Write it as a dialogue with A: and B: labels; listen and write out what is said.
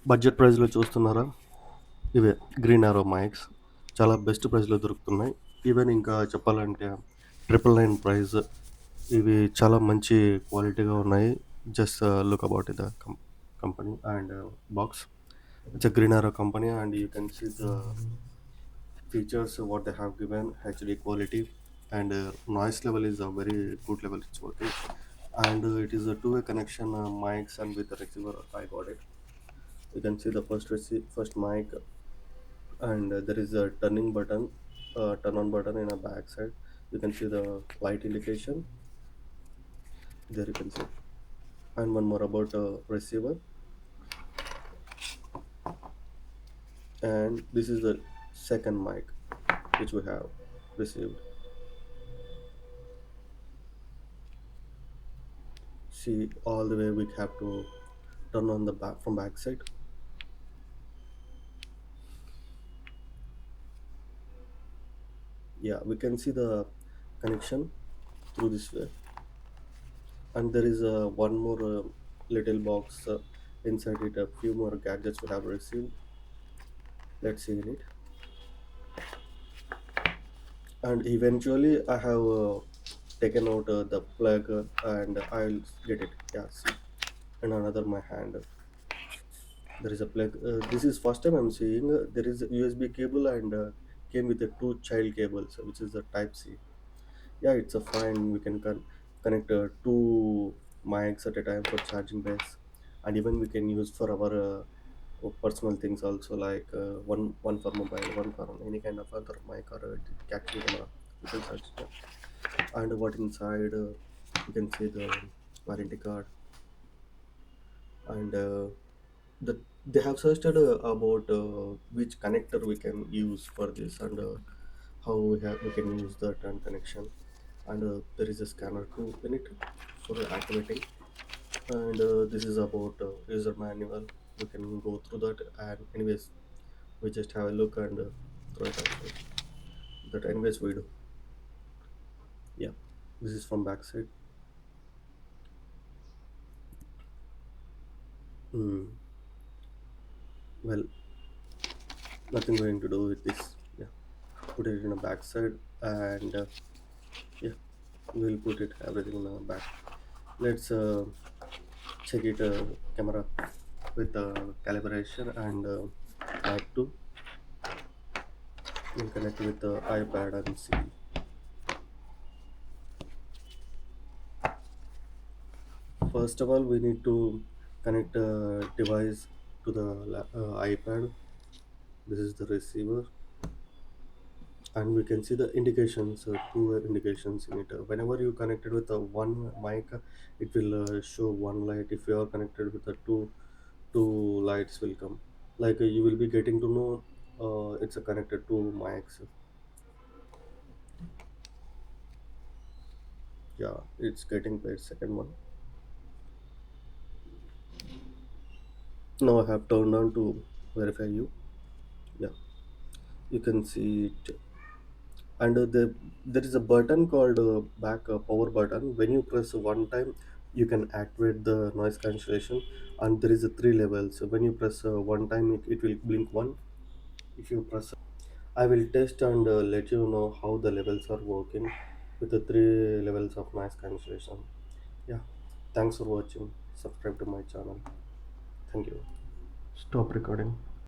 A: Budget ప్రైస్‌లో చూస్తున్నారా? ఇవే గ్రీనారో మైక్స్. చాలా బెస్ట్ ప్రైస్‌లో దొరుకుతున్నాయి. ఈవెన్ ఇంకా చెప్పాలంటే 999 ప్రైస్. ఇవి చాలా మంచి క్వాలిటీగా ఉన్నాయి. Just look about the company and box. It's a Greenaro company and you can see the features what they have given HD quality and noise level is a very good level it's working and it is a two-way connection mics and with the receiver I got it. You can see the first mic and there is a turn on button in a back side. You can see the light indication there, you can see, and one more about receiver, and this is the second mic which we have received. See, all the way we have to turn on the back from back side. Yeah, we can see the connection through this way, and there is one more little box inside it, a few more gadgets we have received. Let's see in it. And eventually I have taken out the plug and I'll get it. Yeah, see, and another my hand, there is a plug. This is first time I'm seeing there is a USB cable and came with the two child cables, which is the type C. Yeah, it's a fine, we can connect two mics at a time for charging base, and even we can use for our personal things also, like one for mobile, one for any kind of other mic or caption camera, we can search them. And what inside, you can see the warranty card, and the they have searched about which connector we can use for this, and how we can use that and connection, and there is a scanner too in it for activating, and this is about user manual. We can go through that, and anyways we just have a look and throw it out that anyways we do. Yeah, this is from backside. Hmm. Well, nothing going to do with this. Yeah, put it in a backside, and yeah, we'll put it everything in the back. Let's check it camera with calibration and mic 2. We'll connect with the iPad and see. First of all, we need to connect a device to the iPad. This is the receiver, and we can see the indications, two indications in it. Whenever you connected with the one mic, it will show one light. If you are connected with the two lights will come. Like you will be getting to know it's a connected to mics. Yeah, it's getting paired. Second one. Now I have turned on to verify you. Yeah, you can see it. And there is a button called back power button. When you press one time, you can activate the noise cancellation. And there is a three levels. So when you press one time, it will blink one. If you press, I will test and let you know how the levels are working with the three levels of noise cancellation. Yeah, thanks for watching. Subscribe to my channel. Thank you. Stop recording.